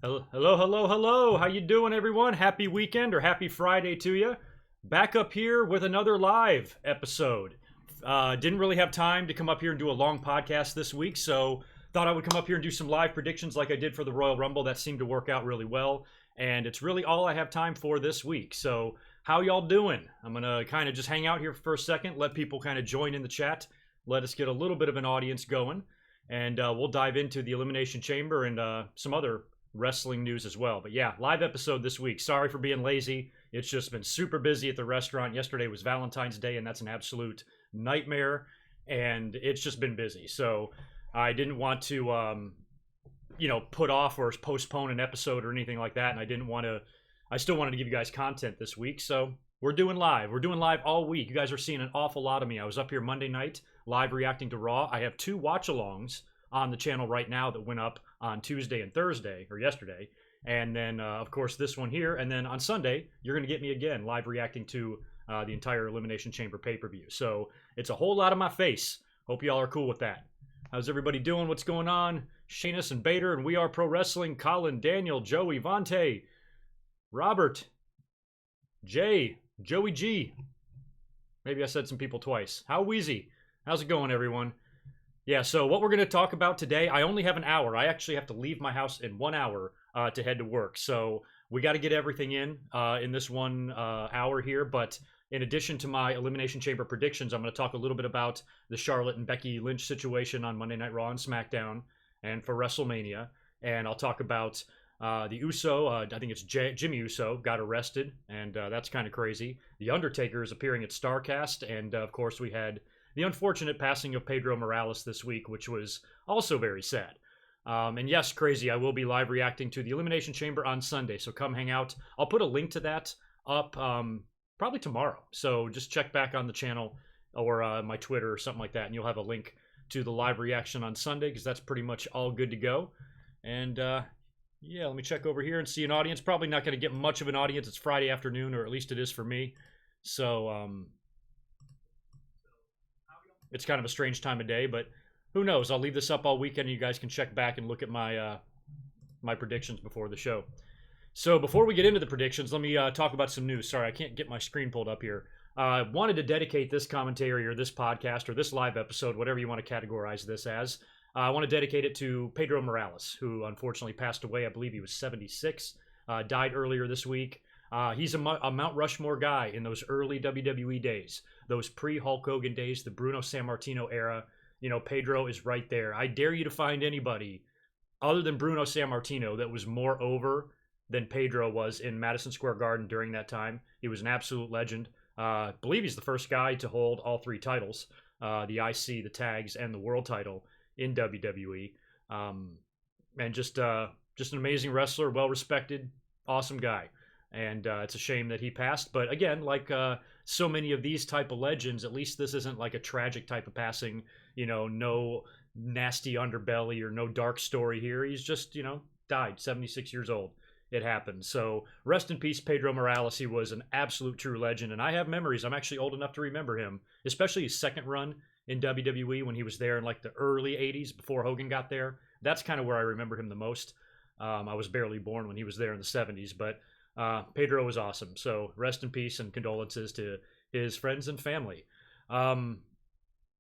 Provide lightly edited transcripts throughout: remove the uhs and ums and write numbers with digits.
Hello. How you doing, everyone? Happy weekend or happy Friday to you. Back up here with another live episode. Didn't really have time to come up here and do a long podcast this week, so thought I would come up here and do some live predictions like I did for the Royal Rumble. That seemed to work out really well, and it's really all I have time for this week. So how y'all doing? I'm going to kind of just hang out here for a second, let people kind of join in the chat, let us get a little bit of an audience going, and we'll dive into the Elimination Chamber and some other wrestling news as well. But yeah, live episode this week. Sorry for being lazy. It's just been super busy at the restaurant. Yesterday was Valentine's Day, and that's an absolute nightmare, and it's just been busy. So I didn't want to put off or postpone an episode or anything like that, and I still wanted to give you guys content this week. So we're doing live all week. You guys are seeing an awful lot of me. I was up here Monday night live reacting to Raw. I have 2 watch alongs on the channel right now that went up on Tuesday and Thursday, or yesterday. And then, of course, this one here. And then on Sunday, you're going to get me again live reacting to the entire Elimination Chamber pay-per-view. So it's a whole lot of my face. Hope y'all are cool with that. How's everybody doing? What's going on? Shanus and Bader and We Are Pro Wrestling, Colin, Daniel, Joey, Vontae, Robert, Jay, Joey G. Maybe I said some people twice. How Wheezy? How's it going, everyone? Yeah, so what we're going to talk about today, I only have an hour. I actually have to leave my house in 1 hour to head to work. So we got to get everything in this 1 hour here. But in addition to my Elimination Chamber predictions, I'm going to talk a little bit about the Charlotte and Becky Lynch situation on Monday Night Raw and SmackDown and for WrestleMania. And I'll talk about the Uso, I think it's Jimmy Uso, got arrested. And that's kind of crazy. The Undertaker is appearing at StarCast. And of course, we had the unfortunate passing of Pedro Morales this week, which was also very sad. And yes, crazy, I will be live reacting to the Elimination Chamber on Sunday, so come hang out. I'll put a link to that up probably tomorrow, so just check back on the channel or my Twitter or something like that, and you'll have a link to the live reaction on Sunday, because that's pretty much all good to go. And yeah, let me check over here and see an audience. Probably not going to get much of an audience. It's Friday afternoon, or at least it is for me. So it's kind of a strange time of day, but who knows? I'll leave this up all weekend, and you guys can check back and look at my my predictions before the show. So before we get into the predictions, let me talk about some news. Sorry, I can't get my screen pulled up here. I wanted to dedicate this commentary or this podcast or this live episode, whatever you want to categorize this as. I want to dedicate it to Pedro Morales, who unfortunately passed away. I believe he was 76, died earlier this week. He's a Mount Rushmore guy in those early WWE days, those pre-Hulk Hogan days, the Bruno Sammartino era. You know, Pedro is right there. I dare you to find anybody other than Bruno Sammartino that was more over than Pedro was in Madison Square Garden during that time. He was an absolute legend. I believe he's the first guy to hold all 3 titles, the IC, the tags, and the world title in WWE. And just an amazing wrestler, well-respected, awesome guy. And it's a shame that he passed. But again, like so many of these type of legends, at least this isn't like a tragic type of passing, no nasty underbelly or no dark story here. He's just, died, 76 years old. It happened. So rest in peace, Pedro Morales. He was an absolute true legend. And I have memories. I'm actually old enough to remember him, especially his second run in WWE when he was there in like the early 80s before Hogan got there. That's kind of where I remember him the most. I was barely born when he was there in the 70s, but Pedro was awesome. So rest in peace and condolences to his friends and family. I'm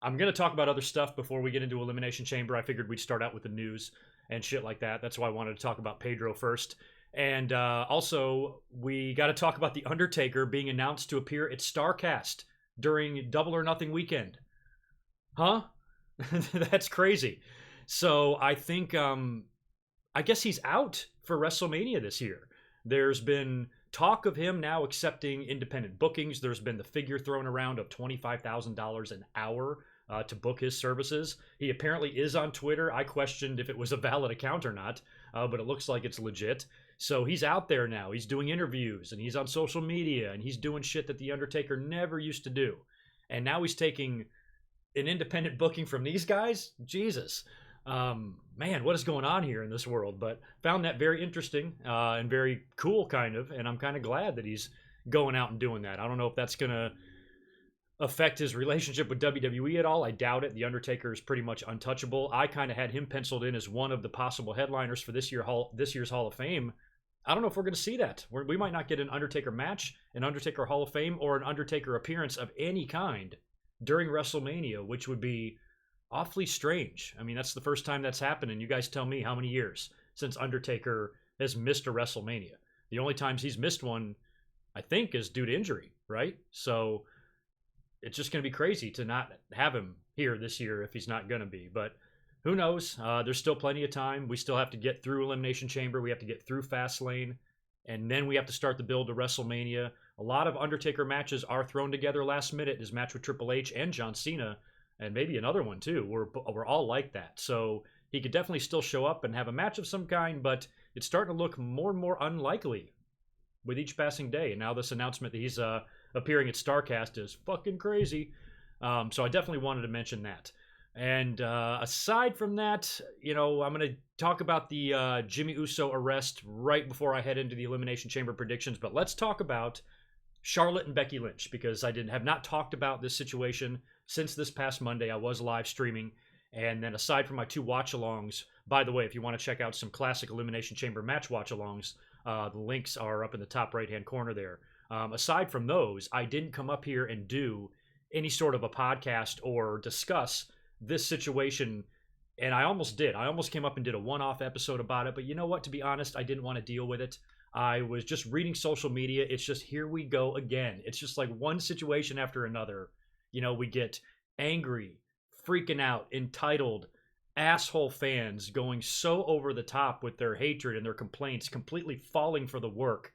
going to talk about other stuff before we get into Elimination Chamber. I figured we'd start out with the news and shit like that. That's why I wanted to talk about Pedro first. And also, we got to talk about The Undertaker being announced to appear at StarCast during Double or Nothing weekend. Huh? That's crazy. So I think, I guess he's out for WrestleMania this year. There's been talk of him now accepting independent bookings. There's been the figure thrown around of $25,000 an hour to book his services. He apparently is on Twitter. I questioned if it was a valid account or not, but it looks like it's legit. So he's out there now. He's doing interviews, and he's on social media, and he's doing shit that The Undertaker never used to do. And now he's taking an independent booking from these guys? Jesus. Man, what is going on here in this world? But found that very interesting and very cool, kind of. And I'm kind of glad that he's going out and doing that. I don't know if that's going to affect his relationship with WWE at all? I doubt it. The Undertaker is pretty much untouchable. I kind of had him penciled in as one of the possible headliners for this year's Hall of Fame. I don't know if we're going to see that. We might not get an Undertaker match, an Undertaker Hall of Fame, or an Undertaker appearance of any kind during WrestleMania, which would be awfully strange. I mean, that's the first time that's happened, and you guys tell me how many years since Undertaker has missed a WrestleMania. The only times he's missed one, I think, is due to injury, right? So it's just going to be crazy to not have him here this year if he's not going to be. But who knows? There's still plenty of time. We still have to get through Elimination Chamber. We have to get through Fastlane. And then we have to start the build to WrestleMania. A lot of Undertaker matches are thrown together last minute. His match with Triple H and John Cena, and maybe another one too. We're all like that. So he could definitely still show up and have a match of some kind, but it's starting to look more and more unlikely with each passing day. And now this announcement that he's appearing at StarCast is fucking crazy. So I definitely wanted to mention that. And aside from that, I'm going to talk about the Jimmy Uso arrest right before I head into the Elimination Chamber predictions. But let's talk about Charlotte and Becky Lynch, because I have not talked about this situation since this past Monday. I was live streaming. And then aside from my 2 watch-alongs, by the way, if you want to check out some classic Elimination Chamber match watch-alongs, the links are up in the top right-hand corner there. Aside from those, I didn't come up here and do any sort of a podcast or discuss this situation, and I almost did. I almost came up and did a one-off episode about it, but you know what? To be honest, I didn't want to deal with it. I was just reading social media. It's just, here we go again. It's just like one situation after another. We get angry, freaking out, entitled, asshole fans going so over the top with their hatred and their complaints, completely falling for the work.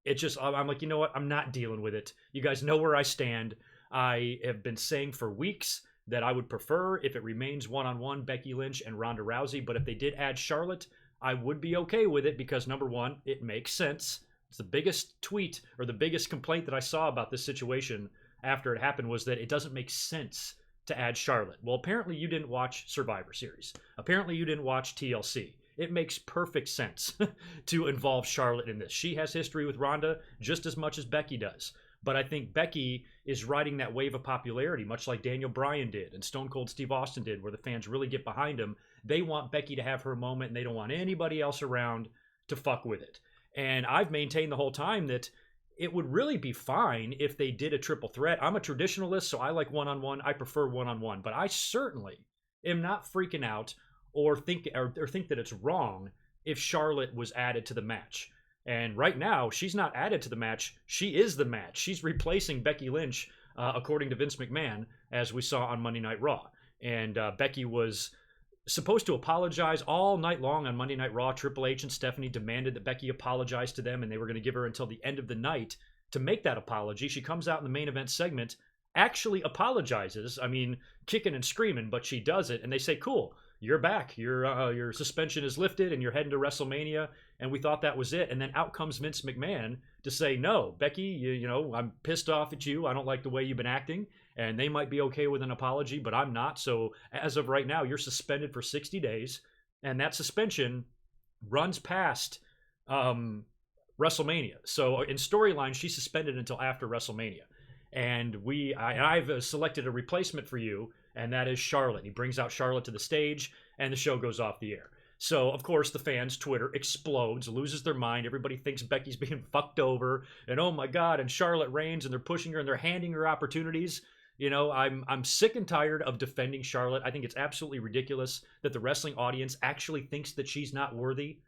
It just, I'm like, you know what? I'm not dealing with it. You guys know where I stand. I have been saying for weeks that I would prefer if it remains one-on-one Becky Lynch and Ronda Rousey, but if they did add Charlotte, I would be okay with it because, number one, it makes sense. It's the biggest tweet or the biggest complaint that I saw about this situation after it happened was that it doesn't make sense to add Charlotte. Well, apparently you didn't watch Survivor Series. Apparently you didn't watch TLC. It makes perfect sense to involve Charlotte in this. She has history with Ronda just as much as Becky does. But I think Becky is riding that wave of popularity, much like Daniel Bryan did and Stone Cold Steve Austin did, where the fans really get behind him. They want Becky to have her moment, and they don't want anybody else around to fuck with it. And I've maintained the whole time that it would really be fine if they did a triple threat. I'm a traditionalist, so I like one-on-one. I prefer one-on-one. But I certainly am not freaking out or think that it's wrong if Charlotte was added to the match. And right now, she's not added to the match. She is the match. She's replacing Becky Lynch, according to Vince McMahon, as we saw on Monday Night Raw. And Becky was supposed to apologize all night long on Monday Night Raw. Triple H and Stephanie demanded that Becky apologize to them, and they were going to give her until the end of the night to make that apology. She comes out in the main event segment, actually apologizes. I mean, kicking and screaming, but she does it, and they say, cool, you're back. Your suspension is lifted, and you're heading to WrestleMania. And we thought that was it. And then out comes Vince McMahon to say, no, Becky, you know, I'm pissed off at you. I don't like the way you've been acting. And they might be okay with an apology, but I'm not. So as of right now, you're suspended for 60 days. And that suspension runs past WrestleMania. So in storyline, she's suspended until after WrestleMania. And I've selected a replacement for you, and that is Charlotte. He brings out Charlotte to the stage, and the show goes off the air. So, of course, the fans' Twitter explodes, loses their mind. Everybody thinks Becky's being fucked over, and oh my God, and Charlotte reigns, and they're pushing her, and they're handing her opportunities. You know, I'm sick and tired of defending Charlotte. I think it's absolutely ridiculous that the wrestling audience actually thinks that she's not worthy.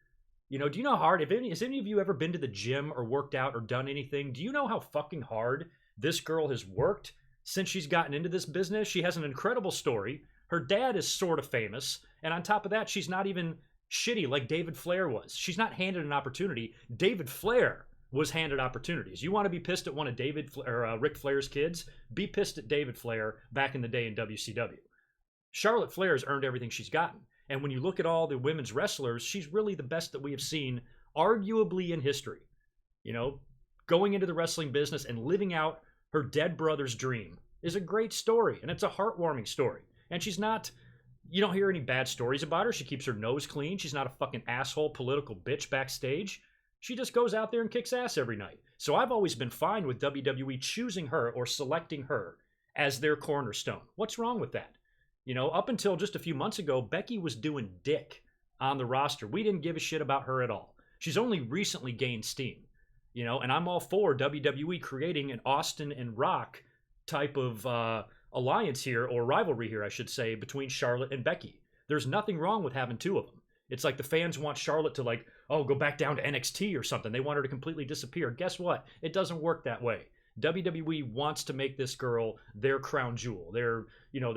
You know, do you know how hard, has any of you ever been to the gym or worked out or done anything? Do you know how fucking hard this girl has worked since she's gotten into this business? She has an incredible story. Her dad is sort of famous. And on top of that, she's not even shitty like David Flair was. She's not handed an opportunity. David Flair was handed opportunities. You want to be pissed at one of Ric Flair's kids? Be pissed at David Flair back in the day in WCW. Charlotte Flair has earned everything she's gotten. And when you look at all the women's wrestlers, she's really the best that we have seen, arguably in history. You know, going into the wrestling business and living out her dead brother's dream is a great story, and it's a heartwarming story. And she's not, you don't hear any bad stories about her. She keeps her nose clean. She's not a fucking asshole political bitch backstage. She just goes out there and kicks ass every night. So I've always been fine with WWE choosing her or selecting her as their cornerstone. What's wrong with that? Up until just a few months ago, Becky was doing dick on the roster. We didn't give a shit about her at all. She's only recently gained steam, and I'm all for WWE creating an Austin and Rock type of alliance here, or rivalry here, I should say, between Charlotte and Becky. There's nothing wrong with having two of them. It's like the fans want Charlotte to go back down to NXT or something. They want her to completely disappear. Guess what? It doesn't work that way. WWE wants to make this girl their crown jewel, their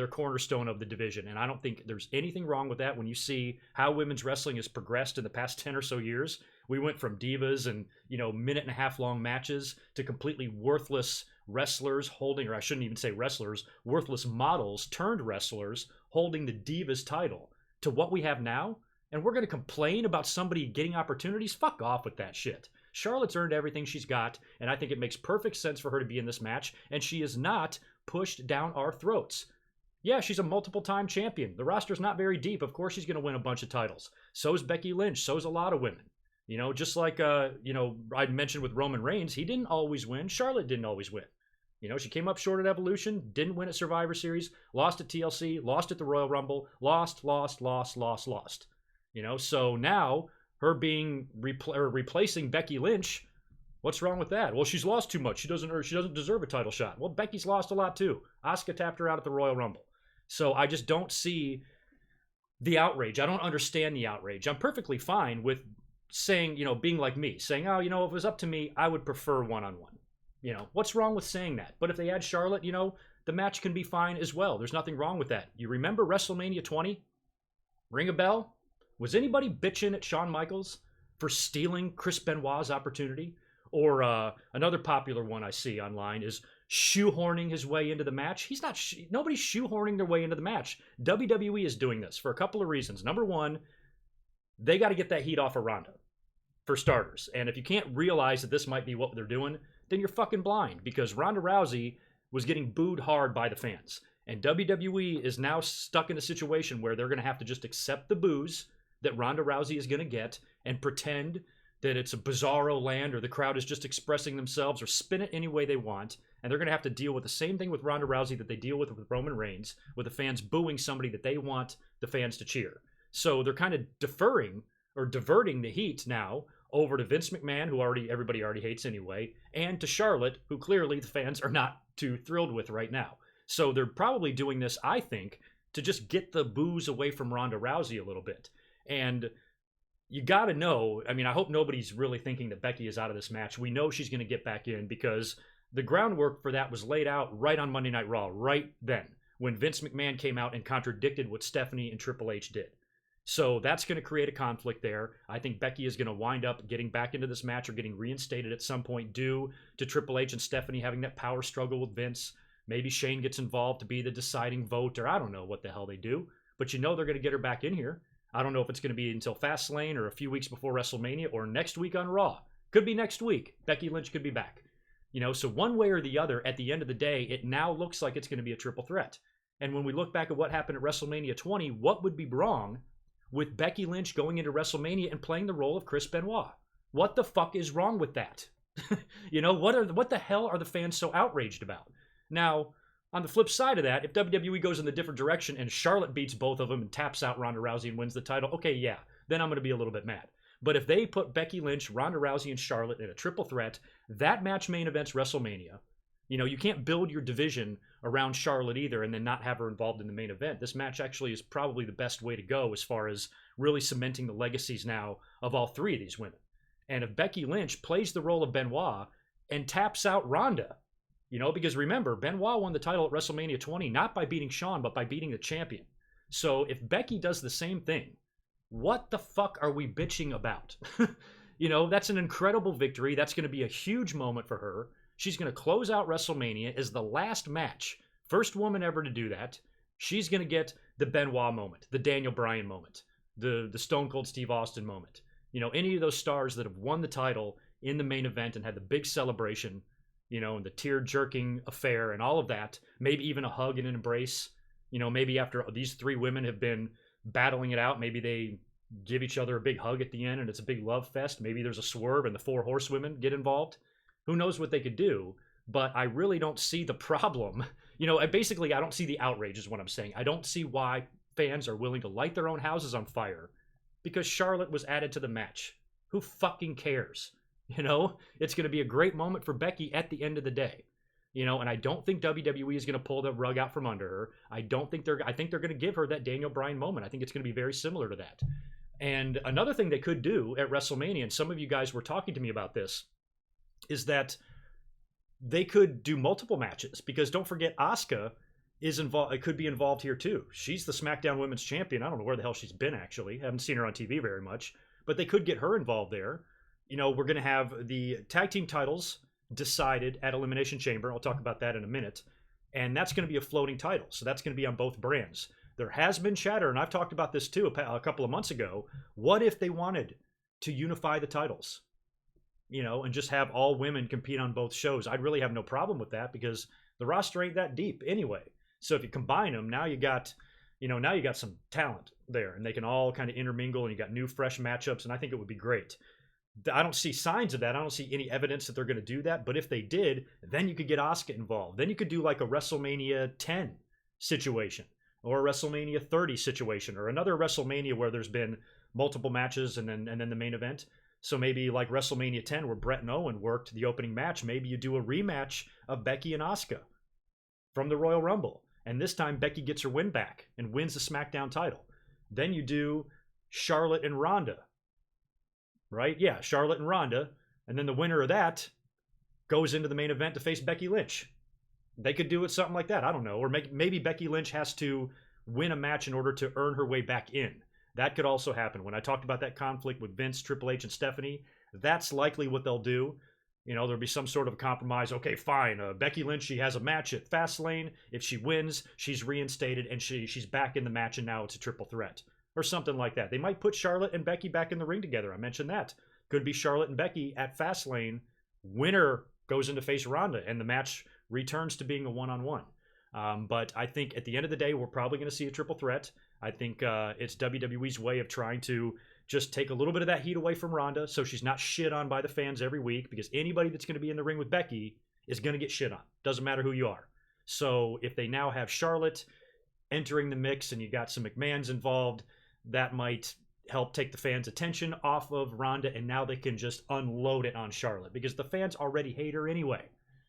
cornerstone of the division. And I don't think there's anything wrong with that when you see how women's wrestling has progressed in the past 10 or so years. We went from divas and, minute and a half long matches to completely worthless wrestlers holding, or I shouldn't even say wrestlers, worthless models turned wrestlers holding the divas title, to what we have now. And we're going to complain about somebody getting opportunities? Fuck off with that shit. Charlotte's earned everything she's got, and I think it makes perfect sense for her to be in this match, and she is not pushed down our throats. Yeah, she's a multiple-time champion. The roster's not very deep. Of course she's going to win a bunch of titles. So's Becky Lynch. So's a lot of women. Just like, I mentioned with Roman Reigns, he didn't always win. Charlotte didn't always win. She came up short at Evolution, didn't win at Survivor Series, lost at TLC, lost at the Royal Rumble, lost. So now her being replacing Becky Lynch, what's wrong with that? Well, she's lost too much. She doesn't deserve a title shot. Well, Becky's lost a lot too. Asuka tapped her out at the Royal Rumble. So I just don't see the outrage. I don't understand the outrage. I'm perfectly fine with saying, being like me, saying, oh, if it was up to me, I would prefer one-on-one. What's wrong with saying that? But if they add Charlotte, the match can be fine as well. There's nothing wrong with that. You remember WrestleMania 20? Ring a bell? Was anybody bitching at Shawn Michaels for stealing Chris Benoit's opportunity? Or another popular one I see online is shoehorning his way into the match. Nobody's shoehorning their way into the match. WWE is doing this for a couple of reasons. Number one, they got to get that heat off of Ronda, for starters. And if you can't realize that this might be what they're doing, then you're fucking blind, because Ronda Rousey was getting booed hard by the fans. And WWE is now stuck in a situation where they're going to have to just accept the boos that Ronda Rousey is going to get and pretend that it's a bizarro land, or the crowd is just expressing themselves, or spin it any way they want. And they're going to have to deal with the same thing with Ronda Rousey that they deal with Roman Reigns, with the fans booing somebody that they want the fans to cheer. So they're kind of deferring or diverting the heat now over to Vince McMahon, who everybody already hates anyway, and to Charlotte, who clearly the fans are not too thrilled with right now. So they're probably doing this, I think, to just get the boos away from Ronda Rousey a little bit. And you got to know, I hope nobody's really thinking that Becky is out of this match. We know she's going to get back in, because the groundwork for that was laid out right on Monday Night Raw, right then, when Vince McMahon came out and contradicted what Stephanie and Triple H did. So that's going to create a conflict there. I think Becky is going to wind up getting back into this match or getting reinstated at some point due to Triple H and Stephanie having that power struggle with Vince. Maybe Shane gets involved to be the deciding vote, or I don't know what the hell they do. But they're going to get her back in here. I don't know if it's going to be until Fastlane or a few weeks before WrestleMania or next week on Raw. Could be next week. Becky Lynch could be back. So one way or the other, at the end of the day, it now looks like it's going to be a triple threat. And when we look back at what happened at WrestleMania 20, what would be wrong with Becky Lynch going into WrestleMania and playing the role of Chris Benoit? What the fuck is wrong with that? What the hell are the fans so outraged about? Now, on the flip side of that, if WWE goes in the different direction and Charlotte beats both of them and taps out Ronda Rousey and wins the title, okay, yeah, then I'm going to be a little bit mad. But if they put Becky Lynch, Ronda Rousey, and Charlotte in a triple threat, that match main events WrestleMania. You can't build your division around Charlotte either and then not have her involved in the main event. This match actually is probably the best way to go as far as really cementing the legacies now of all three of these women. And if Becky Lynch plays the role of Benoit and taps out Ronda, because remember, Benoit won the title at WrestleMania 20, not by beating Shawn, but by beating the champion. So if Becky does the same thing, what the fuck are we bitching about? That's an incredible victory. That's going to be a huge moment for her. She's going to close out WrestleMania as the last match. First woman ever to do that. She's going to get the Benoit moment, the Daniel Bryan moment, the Stone Cold Steve Austin moment. Any of those stars that have won the title in the main event and had the big celebration, and the tear-jerking affair and all of that, maybe even a hug and an embrace. Maybe after these three women have been battling it out, maybe they give each other a big hug at the end and it's a big love fest. Maybe there's a swerve and the four horsewomen get involved. Who knows what they could do? But I really don't see the problem. Basically, I don't see the outrage is what I'm saying. I don't see why fans are willing to light their own houses on fire because Charlotte was added to the match. Who fucking cares? It's going to be a great moment for Becky at the end of the day. And I don't think WWE is going to pull the rug out from under her. I think they're going to give her that Daniel Bryan moment. I think it's going to be very similar to that. And another thing they could do at WrestleMania, and some of you guys were talking to me about this, is that they could do multiple matches because don't forget Asuka is involved. It could be involved here too. She's the SmackDown Women's Champion. I don't know where the hell she's been actually. Haven't seen her on TV very much, but they could get her involved there. We're going to have the tag team titles decided at Elimination Chamber. I'll talk about that in a minute. And that's going to be a floating title. So that's going to be on both brands. There has been chatter, and I've talked about this too a couple of months ago. What if they wanted to unify the titles? And just have all women compete on both shows. I'd really have no problem with that because the roster ain't that deep anyway. So if you combine them, now you got some talent there and they can all kind of intermingle and you got new fresh matchups and I think it would be great. I don't see signs of that. I don't see any evidence that they're going to do that. But if they did, then you could get Asuka involved. Then you could do like a WrestleMania 10 situation or a WrestleMania 30 situation or another WrestleMania where there's been multiple matches and then the main event. So maybe like WrestleMania 10 where Brett and Owen worked the opening match. Maybe you do a rematch of Becky and Asuka from the Royal Rumble. And this time Becky gets her win back and wins the SmackDown title. Then you do Charlotte and Ronda. Right? Yeah, Charlotte and Ronda. And then the winner of that goes into the main event to face Becky Lynch. They could do it something like that. I don't know. Or maybe Becky Lynch has to win a match in order to earn her way back in. That could also happen. When I talked about that conflict with Vince, Triple H, and Stephanie, that's likely what they'll do. There'll be some sort of compromise. Okay, fine. Becky Lynch, she has a match at Fastlane. If she wins, she's reinstated and she's back in the match and now it's a triple threat. Or something like that. They might put Charlotte and Becky back in the ring together. I mentioned that. Could be Charlotte and Becky at Fastlane. Winner goes into face Ronda, and the match returns to being a one-on-one. But I think at the end of the day, we're probably going to see a triple threat. I think it's WWE's way of trying to just take a little bit of that heat away from Ronda so she's not shit on by the fans every week because anybody that's going to be in the ring with Becky is going to get shit on. Doesn't matter who you are. So if they now have Charlotte entering the mix and you got some McMahons involved, that might help take the fans' attention off of Ronda, and now they can just unload it on Charlotte because the fans already hate her anyway.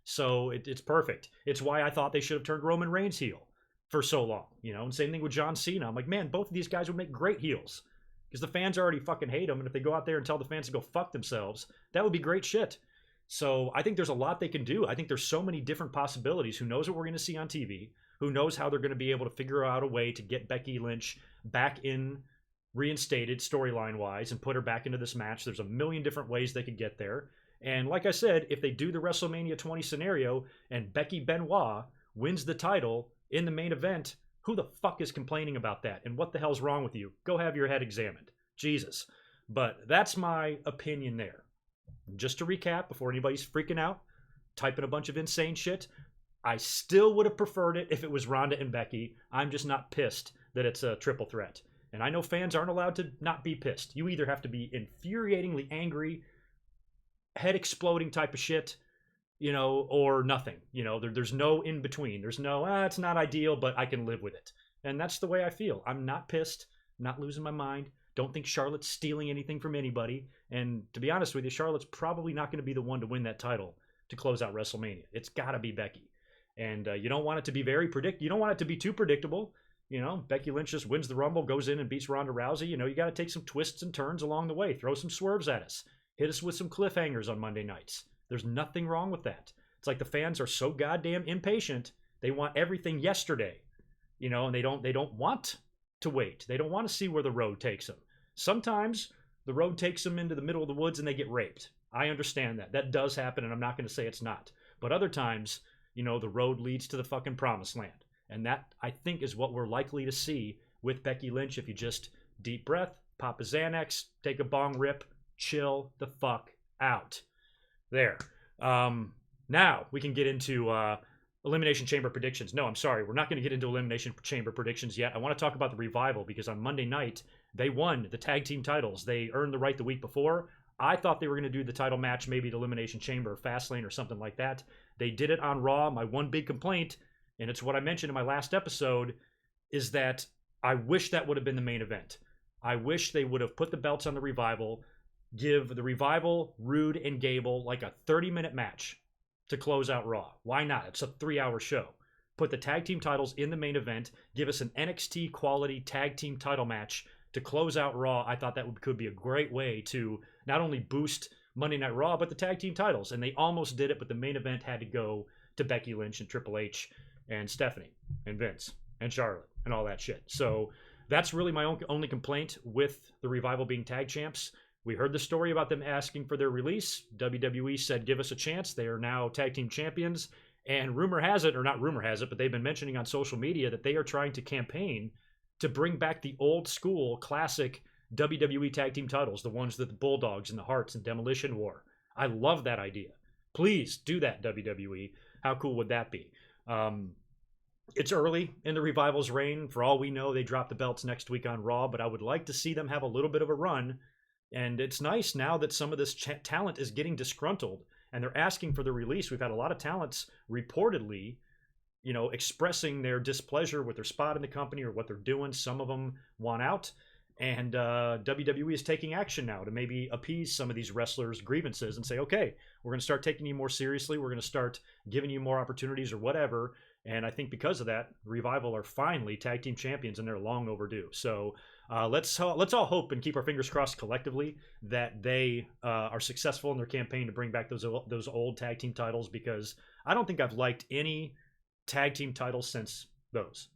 So it's perfect. It's why I thought they should have turned Roman Reigns heel for so long, and same thing with John Cena. I'm like, man, both of these guys would make great heels because the fans already fucking hate them, and if they go out there and tell the fans to go fuck themselves, that would be great shit. So I think there's a lot they can do. I think there's so many different possibilities. Who knows what we're going to see on TV? Who knows how they're going to be able to figure out a way to get Becky Lynch back in, reinstated storyline-wise, and put her back into this match. There's a million different ways they could get there. And like I said, if they do the WrestleMania 20 scenario and Becky Benoit wins the title in the main event, who the fuck is complaining about that? And what the hell's wrong with you? Go have your head examined. Jesus. But that's my opinion there. Just to recap, before anybody's freaking out, typing a bunch of insane shit, I still would have preferred it if it was Ronda and Becky. I'm just not pissed that it's a triple threat. And I know fans aren't allowed to not be pissed. You either have to be infuriatingly angry, head exploding type of shit, or nothing. There's no in between. There's no, it's not ideal, but I can live with it. And that's the way I feel. I'm not pissed, not losing my mind. Don't think Charlotte's stealing anything from anybody. And to be honest with you, Charlotte's probably not going to be the one to win that title to close out WrestleMania. It's got to be Becky. And you don't want it to be you don't want it to be too predictable. Becky Lynch just wins the Rumble, goes in and beats Ronda Rousey. You got to take some twists and turns along the way. Throw some swerves at us. Hit us with some cliffhangers on Monday nights. There's nothing wrong with that. It's like the fans are so goddamn impatient. They want everything yesterday. And they don't want to wait. They don't want to see where the road takes them. Sometimes the road takes them into the middle of the woods and they get raped. I understand that. That does happen, and I'm not going to say it's not. But other times, the road leads to the fucking promised land. And that, I think, is what we're likely to see with Becky Lynch if you just deep breath, pop a Xanax, take a bong rip, chill the fuck out. There. Now we can get into Elimination Chamber predictions. No, I'm sorry. We're not going to get into Elimination Chamber predictions yet. I want to talk about the Revival because on Monday night, They won the tag team titles. They earned the right the week before. I thought they were going to do the title match, maybe at Elimination Chamber or Fastlane or something like that. They did it on Raw. My one big complaint, and it's what I mentioned in my last episode, is that I wish that would have been the main event. I wish they would have put the belts on the Revival, give the Revival, Rude, and Gable like a 30-minute match to close out Raw. Why not? It's a 3-hour show. Put the tag team titles in the main event. Give us an NXT quality tag team title match to close out Raw. I thought that could be a great way to not only boost Monday Night Raw, but the tag team titles. And they almost did it, but the main event had to go to Becky Lynch and Triple H and Stephanie and Vince and Charlotte and all that shit. So that's really my only complaint with the Revival being tag champs. We heard the story about them asking for their release. WWE said, give us a chance. They are now tag team champions. And rumor has it, or not rumor has it, but they've been mentioning on social media that they are trying to campaign to bring back the old school classic WWE tag team titles, the ones that the Bulldogs and the Hearts and Demolition wore. I love that idea. Please do that, WWE. How cool would that be? It's early in the Revival's reign. For all we know, they drop the belts next week on Raw, but I would like to see them have a little bit of a run. And it's nice now that some of this talent is getting disgruntled and they're asking for the release. We've had a lot of talents reportedly, expressing their displeasure with their spot in the company or what they're doing. Some of them want out. And WWE is taking action now to maybe appease some of these wrestlers' grievances and say, okay, we're going to start taking you more seriously. We're going to start giving you more opportunities or whatever. And I think because of that, Revival are finally tag team champions and they're long overdue. So let's all hope and keep our fingers crossed collectively that they are successful in their campaign to bring back those old tag team titles, because I don't think I've liked any tag team titles since those.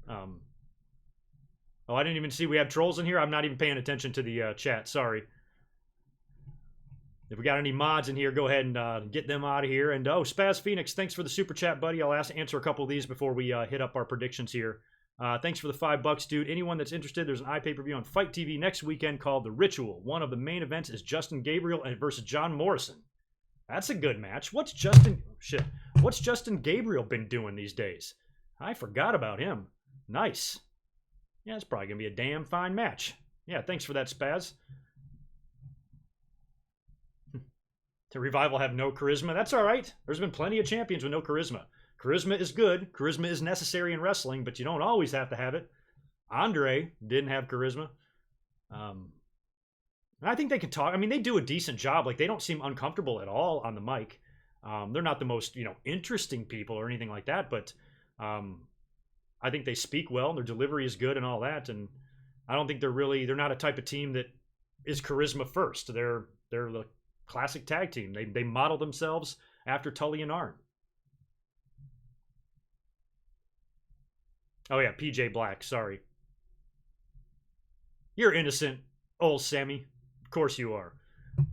Oh, I didn't even see we have trolls in here. I'm not even paying attention to the chat. Sorry. If we got any mods in here, go ahead and get them out of here. And Spaz Phoenix, thanks for the super chat, buddy. I'll answer a couple of these before we hit up our predictions here. Thanks for the $5, dude. Anyone that's interested, there's an iPay-per-view on Fight TV next weekend called The Ritual. One of the main events is Justin Gabriel versus John Morrison. That's a good match. What's Justin Gabriel been doing these days? I forgot about him. Nice. Yeah, it's probably going to be a damn fine match. Yeah, thanks for that, Spaz. The Revival have no charisma. That's all right. There's been plenty of champions with no charisma. Charisma is good. Charisma is necessary in wrestling, but you don't always have to have it. Andre didn't have charisma. And I think they can talk. I mean, they do a decent job. Like, they don't seem uncomfortable at all on the mic. They're not the most, interesting people or anything like that, but I think they speak well. Their delivery is good and all that. And I don't think they're not a type of team that is charisma first. They're the classic tag team. They model themselves after Tully and Arn. Oh yeah, PJ Black, sorry. You're innocent, old Sammy. Of course you are.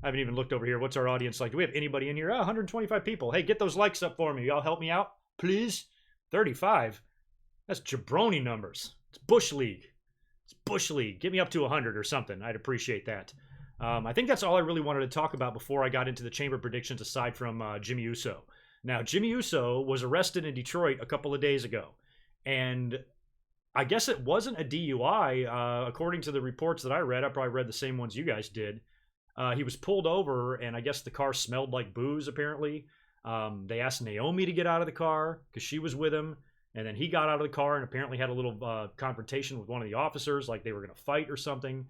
I haven't even looked over here. What's our audience like? Do we have anybody in here? 125 people. Hey, get those likes up for me. Y'all help me out, please? 35? That's jabroni numbers. It's Bush League. It's Bush League. Get me up to 100 or something. I'd appreciate that. I think that's all I really wanted to talk about before I got into the chamber predictions, aside from Jimmy Uso. Now, Jimmy Uso was arrested in Detroit a couple of days ago. And I guess it wasn't a DUI. According to the reports that I read, I probably read the same ones you guys did. He was pulled over, and I guess the car smelled like booze, apparently. They asked Naomi to get out of the car because she was with him. And then he got out of the car and apparently had a little confrontation with one of the officers, like they were going to fight or something.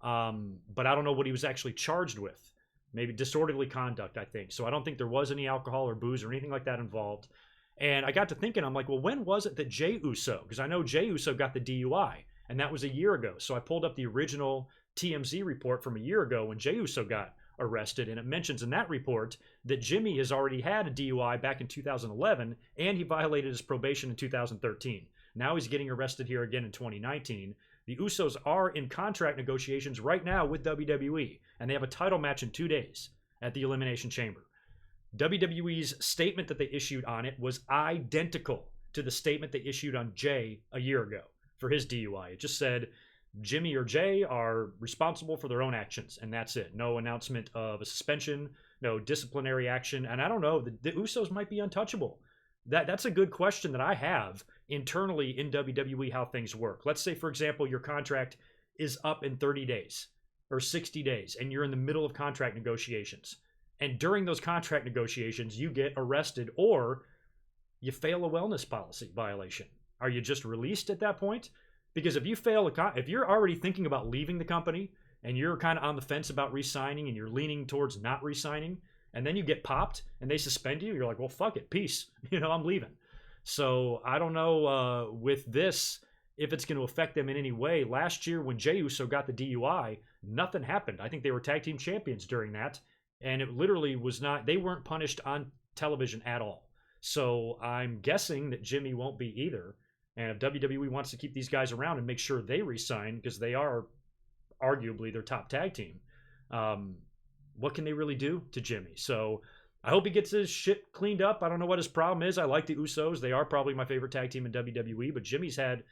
But I don't know what he was actually charged with. Maybe disorderly conduct, I think. So I don't think there was any alcohol or booze or anything like that involved. And I got to thinking, I'm like, well, when was it that Jey Uso, because I know Jey Uso got the DUI, and that was a year ago. So I pulled up the original TMZ report from a year ago when Jey Uso got arrested, and it mentions in that report that Jimmy has already had a DUI back in 2011, and he violated his probation in 2013. Now he's getting arrested here again in 2019. The Usos are in contract negotiations right now with WWE, and they have a title match in 2 days at the Elimination Chamber. WWE's statement that they issued on it was identical to the statement they issued on Jey a year ago for his DUI. It just said Jimmy or Jey are responsible for their own actions, and that's it. No announcement of a suspension, no disciplinary action, and I don't know, the Usos might be untouchable. That's a good question that I have internally in WWE, how things work. Let's say, for example, your contract is up in 30 days or 60 days, and you're in the middle of contract negotiations. And during those contract negotiations, you get arrested or you fail a wellness policy violation. Are you just released at that point? Because if you if you're already thinking about leaving the company and you're kind of on the fence about re-signing and you're leaning towards not re-signing, and then you get popped and they suspend you, you're like, well, fuck it, peace. I'm leaving. So I don't know with this if it's going to affect them in any way. Last year when Jey Uso got the DUI, nothing happened. I think they were tag team champions during that, and it literally was not, they weren't punished on television at all. So I'm guessing that Jimmy won't be either. And if WWE wants to keep these guys around and make sure they re-sign, because they are arguably their top tag team, what can they really do to Jimmy? So I hope he gets his shit cleaned up. I don't know what his problem is. I like the Usos. They are probably my favorite tag team in WWE, but Jimmy's had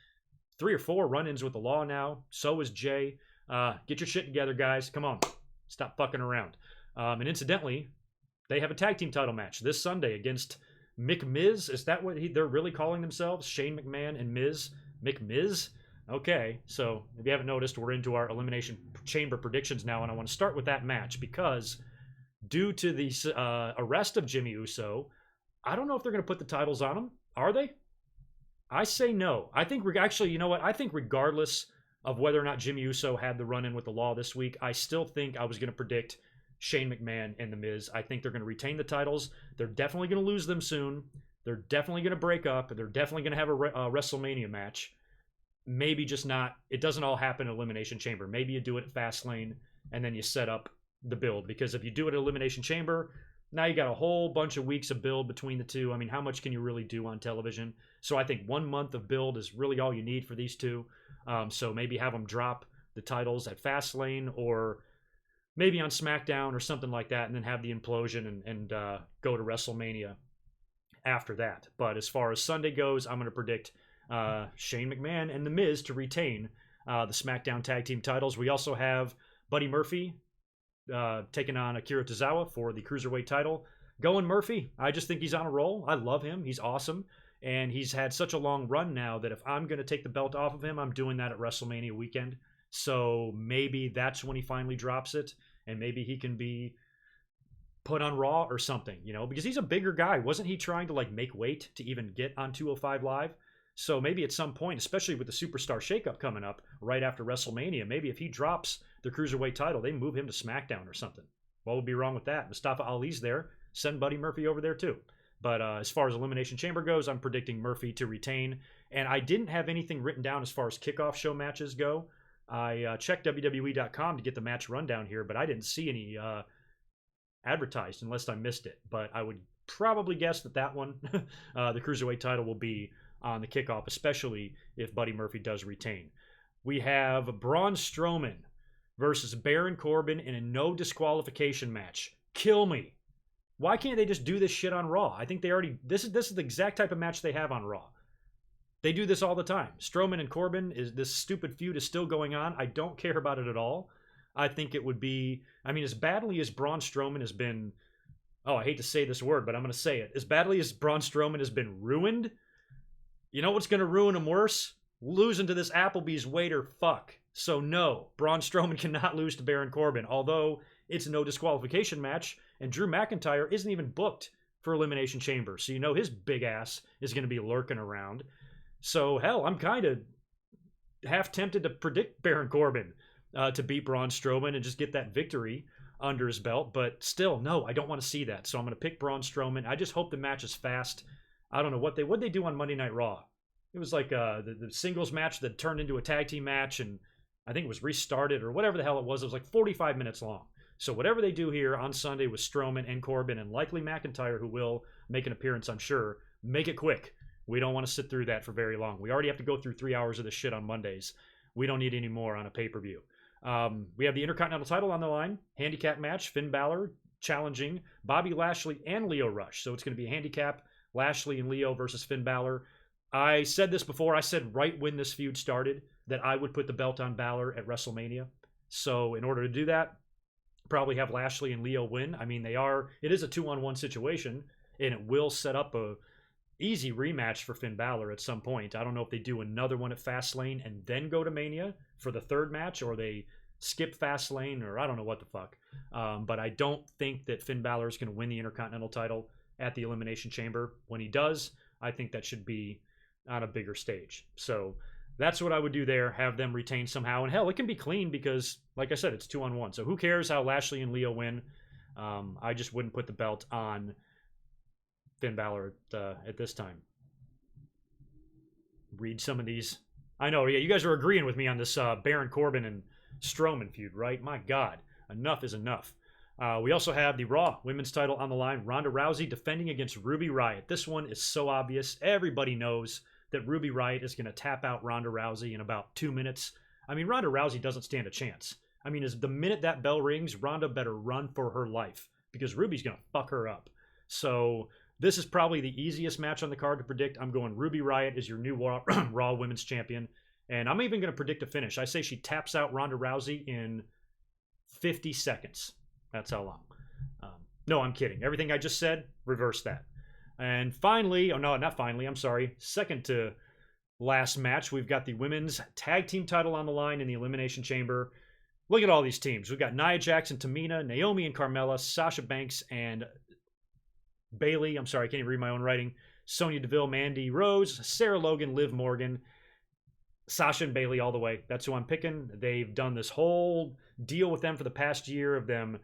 3 or 4 run-ins with the law now. So is Jay. Get your shit together, guys. Come on. Stop fucking around. And incidentally, they have a tag team title match this Sunday against McMiz. Is that what they're really calling themselves? Shane McMahon and Miz? McMiz? Okay, so if you haven't noticed, we're into our Elimination Chamber predictions now, and I want to start with that match because due to the arrest of Jimmy Uso, I don't know if they're going to put the titles on him. Are they? I say no. I think actually, you know what? I think regardless of whether or not Jimmy Uso had the run-in with the law this week, I still think I was going to predict Shane McMahon and The Miz. I think they're going to retain the titles. They're definitely going to lose them soon. They're definitely going to break up. They're definitely going to have a WrestleMania match. Maybe just not, it doesn't all happen in Elimination Chamber. Maybe you do it at Fastlane and then you set up the build. Because if you do it at Elimination Chamber, now you got a whole bunch of weeks of build between the two. I mean, how much can you really do on television? So I think 1 month of build is really all you need for these two. So maybe have them drop the titles at Fastlane or maybe on SmackDown or something like that, and then have the implosion and go to WrestleMania after that. But as far as Sunday goes, I'm going to predict Shane McMahon and The Miz to retain the SmackDown Tag Team titles. We also have Buddy Murphy taking on Akira Tozawa for the Cruiserweight title. Going Murphy. I just think he's on a roll. I love him. He's awesome. And he's had such a long run now that if I'm going to take the belt off of him, I'm doing that at WrestleMania weekend. So maybe that's when he finally drops it. And maybe he can be put on Raw or something, because he's a bigger guy. Wasn't he trying to make weight to even get on 205 Live? So maybe at some point, especially with the Superstar shakeup coming up right after WrestleMania, maybe if he drops the Cruiserweight title, they move him to SmackDown or something. What would be wrong with that? Mustafa Ali's there. Send Buddy Murphy over there too. But as far as Elimination Chamber goes, I'm predicting Murphy to retain. And I didn't have anything written down as far as kickoff show matches go. I checked WWE.com to get the match rundown here, but I didn't see any advertised unless I missed it. But I would probably guess that one, the Cruiserweight title, will be on the kickoff, especially if Buddy Murphy does retain. We have Braun Strowman versus Baron Corbin in a no disqualification match. Kill me. Why can't they just do this shit on Raw? I think they already, this is the exact type of match they have on Raw. They do this all the time. Strowman and Corbin, this stupid feud is still going on. I don't care about it at all. I think it would be, as badly as Braun Strowman has been, I hate to say this word, but I'm going to say it. As badly as Braun Strowman has been ruined, you know what's going to ruin him worse? Losing to this Applebee's waiter fuck. So no, Braun Strowman cannot lose to Baron Corbin, although it's a no disqualification match, and Drew McIntyre isn't even booked for Elimination Chamber. So his big ass is going to be lurking around. So hell, I'm kind of half tempted to predict Baron Corbin to beat Braun Strowman and just get that victory under his belt. But still, no, I don't want to see that. So I'm going to pick Braun Strowman. I just hope the match is fast. I don't know what they do on Monday Night Raw. It was like the singles match that turned into a tag team match, and I think it was restarted or whatever the hell it was. It was like 45 minutes long. So whatever they do here on Sunday with Strowman and Corbin and likely McIntyre, who will make an appearance, I'm sure, make it quick. We don't want to sit through that for very long. We already have to go through 3 hours of this shit on Mondays. We don't need any more on a pay-per-view. We have the Intercontinental title on the line. Handicap match. Finn Balor challenging Bobby Lashley and Lio Rush. So it's going to be a handicap. Lashley and Lio versus Finn Balor. I said this before. I said right when this feud started that I would put the belt on Balor at WrestleMania. So in order to do that, probably have Lashley and Lio win. It is a 2-on-1 situation, and it will set up easy rematch for Finn Balor at some point. I don't know if they do another one at Fastlane and then go to Mania for the third match, or they skip Fastlane, or I don't know what the fuck. But I don't think that Finn Balor is going to win the Intercontinental title at the Elimination Chamber. When he does, I think that should be on a bigger stage. So that's what I would do there, have them retain somehow. And hell, it can be clean because, like I said, it's 2-on-1. So who cares how Lashley and Leo win? I just wouldn't put the belt on Finn Balor at this time. Read some of these. I know, yeah, you guys are agreeing with me on this Baron Corbin and Strowman feud, right? My God, enough is enough. We also have the Raw Women's title on the line. Ronda Rousey defending against Ruby Riott. This one is so obvious. Everybody knows that Ruby Riott is going to tap out Ronda Rousey in about 2 minutes. I mean, Ronda Rousey doesn't stand a chance. I mean, the minute that bell rings, Ronda better run for her life because Ruby's going to fuck her up. So this is probably the easiest match on the card to predict. I'm going Ruby Riott is your new Raw Women's Champion. And I'm even going to predict a finish. I say she taps out Ronda Rousey in 50 seconds. That's how long. No, I'm kidding. Everything I just said, reverse that. And finally, oh no, not finally, I'm sorry. Second to last match, we've got the women's tag team title on the line in the Elimination Chamber. Look at all these teams. We've got Nia Jax and Tamina, Naomi and Carmella, Sasha Banks and Bayley. I'm sorry, I can't even read my own writing. Sonya Deville, Mandy Rose, Sarah Logan, Liv Morgan. Sasha and Bayley all the way. That's who I'm picking. They've done this whole deal with them for the past year of them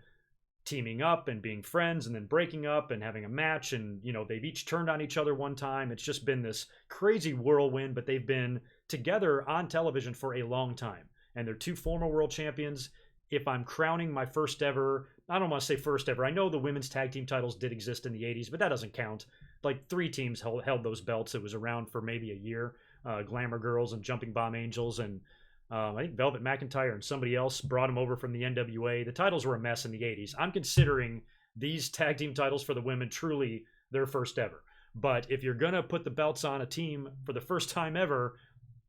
teaming up and being friends and then breaking up and having a match. And, you know, they've each turned on each other one time. It's just been this crazy whirlwind, but they've been together on television for a long time. And they're two former world champions. If I'm crowning my first ever, I don't want to say first ever. I know the women's tag team titles did exist in the 80s, but that doesn't count. Like 3 teams held those belts. It was around for maybe a year. Glamour Girls and Jumping Bomb Angels and I think Velvet McIntyre and somebody else brought them over from the NWA. The titles were a mess in the 80s. I'm considering these tag team titles for the women truly their first ever. But if you're going to put the belts on a team for the first time ever,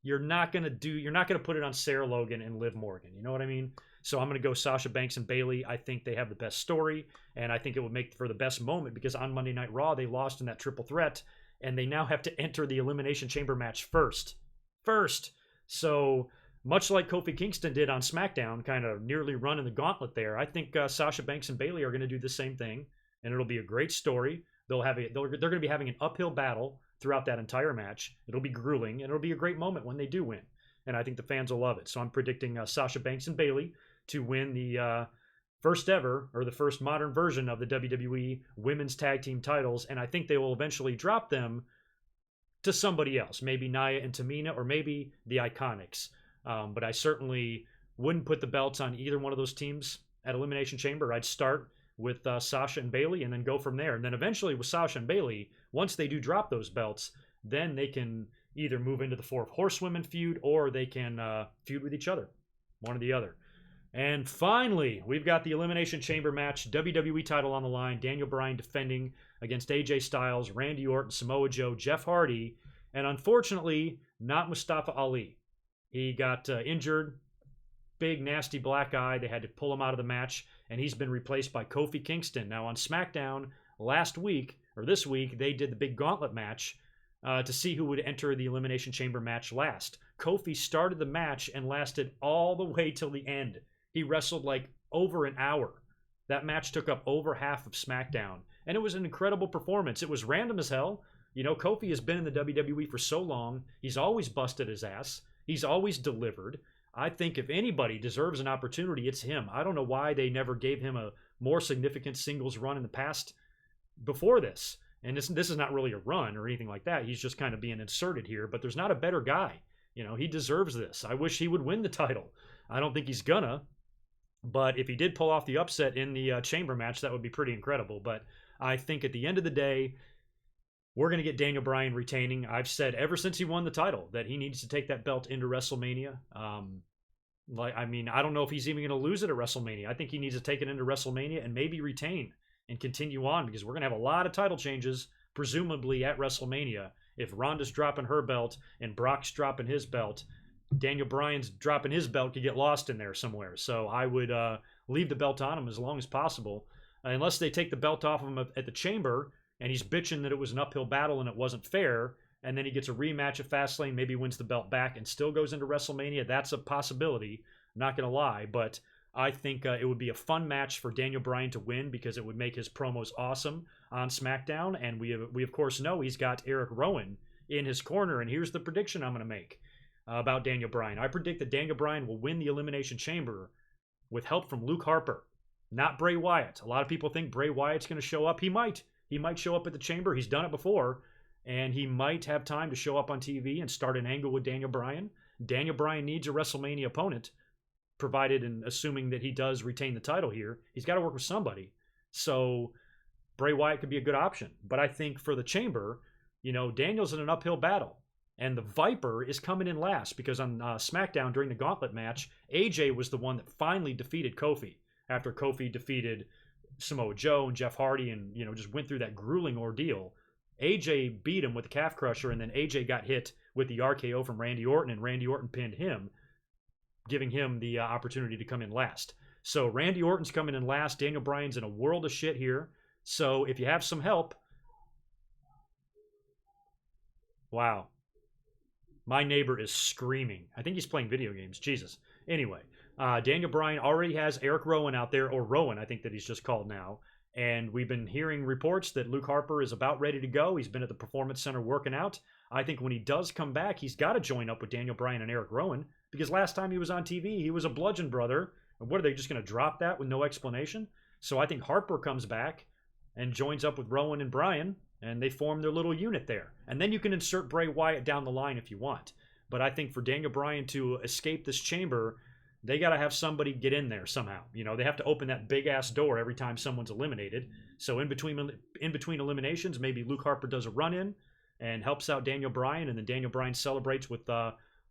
you're not going to put it on Sarah Logan and Liv Morgan. You know what I mean? So I'm going to go Sasha Banks and Bayley. I think they have the best story, and I think it would make for the best moment because on Monday Night Raw, they lost in that triple threat, and they now have to enter the Elimination Chamber match first. So much like Kofi Kingston did on SmackDown, kind of nearly running the gauntlet there, I think Sasha Banks and Bayley are going to do the same thing, and it'll be a great story. They're going to be having an uphill battle throughout that entire match. It'll be grueling, and it'll be a great moment when they do win. And I think the fans will love it. So I'm predicting Sasha Banks and Bayley to win the first ever, or the first modern version of the WWE Women's Tag Team titles. And I think they will eventually drop them to somebody else. Maybe Nia and Tamina, or maybe the Iconics. But I certainly wouldn't put the belts on either one of those teams at Elimination Chamber. I'd start with Sasha and Bayley and then go from there. And then eventually with Sasha and Bayley, once they do drop those belts, then they can either move into the 4 Horsewomen feud, or they can feud with each other, one or the other. And finally, we've got the Elimination Chamber match, WWE title on the line, Daniel Bryan defending against AJ Styles, Randy Orton, Samoa Joe, Jeff Hardy, and unfortunately, not Mustafa Ali. He got injured, big nasty black eye. They had to pull him out of the match, and he's been replaced by Kofi Kingston. Now on SmackDown this week, they did the big gauntlet match to see who would enter the Elimination Chamber match last. Kofi started the match and lasted all the way till the end. He wrestled like over an hour. That match took up over half of SmackDown, and it was an incredible performance. It was random as hell. You know, Kofi has been in the WWE for so long. He's always busted his ass. He's always delivered. I think if anybody deserves an opportunity, it's him. I don't know why they never gave him a more significant singles run in the past before this. And this is not really a run or anything like that. He's just kind of being inserted here, but there's not a better guy. You know, he deserves this. I wish he would win the title. I don't think he's gonna, but if he did pull off the upset in the chamber match, that would be pretty incredible. But I think at the end of the day, we're going to get Daniel Bryan retaining. I've said ever since he won the title that he needs to take that belt into WrestleMania. I don't know if he's even going to lose it at WrestleMania. I think he needs to take it into WrestleMania and maybe retain and continue on, because we're going to have a lot of title changes, presumably at WrestleMania. If Ronda's dropping her belt and Brock's dropping his belt, Daniel Bryan's dropping his belt could get lost in there somewhere. So I would leave the belt on him as long as possible. Unless they take the belt off of him at the chamber, and he's bitching that it was an uphill battle and it wasn't fair, and then he gets a rematch at Fastlane, maybe wins the belt back and still goes into WrestleMania. That's a possibility, not going to lie, but I think it would be a fun match for Daniel Bryan to win because it would make his promos awesome on SmackDown, and we of course know he's got Eric Rowan in his corner, and here's the prediction I'm going to make about Daniel Bryan. I predict that Daniel Bryan will win the Elimination Chamber with help from Luke Harper, not Bray Wyatt. A lot of people think Bray Wyatt's going to show up. He might. He might show up at the Chamber. He's done it before, and he might have time to show up on TV and start an angle with Daniel Bryan. Daniel Bryan needs a WrestleMania opponent, provided and assuming that he does retain the title here. He's got to work with somebody. So Bray Wyatt could be a good option. But I think for the Chamber, Daniel's in an uphill battle. And the Viper is coming in last because on SmackDown during the Gauntlet match, AJ was the one that finally defeated Kofi after Kofi defeated Samoa Joe and Jeff Hardy and, just went through that grueling ordeal. AJ beat him with the calf crusher, and then AJ got hit with the RKO from Randy Orton, and Randy Orton pinned him, giving him the opportunity to come in last. So Randy Orton's coming in last. Daniel Bryan's in a world of shit here. So if you have some help... Wow. My neighbor is screaming. I think he's playing video games. Jesus. Anyway, Daniel Bryan already has Eric Rowan out there, or Rowan, I think that he's just called now. And we've been hearing reports that Luke Harper is about ready to go. He's been at the Performance Center working out. I think when he does come back, he's got to join up with Daniel Bryan and Eric Rowan, because last time he was on TV, he was a bludgeon brother. And what, are they just going to drop that with no explanation? So I think Harper comes back and joins up with Rowan and Bryan, and they form their little unit there. And then you can insert Bray Wyatt down the line if you want. But I think for Daniel Bryan to escape this Chamber, they got to have somebody get in there somehow. They have to open that big-ass door every time someone's eliminated. So in between eliminations, maybe Luke Harper does a run-in and helps out Daniel Bryan, and then Daniel Bryan celebrates with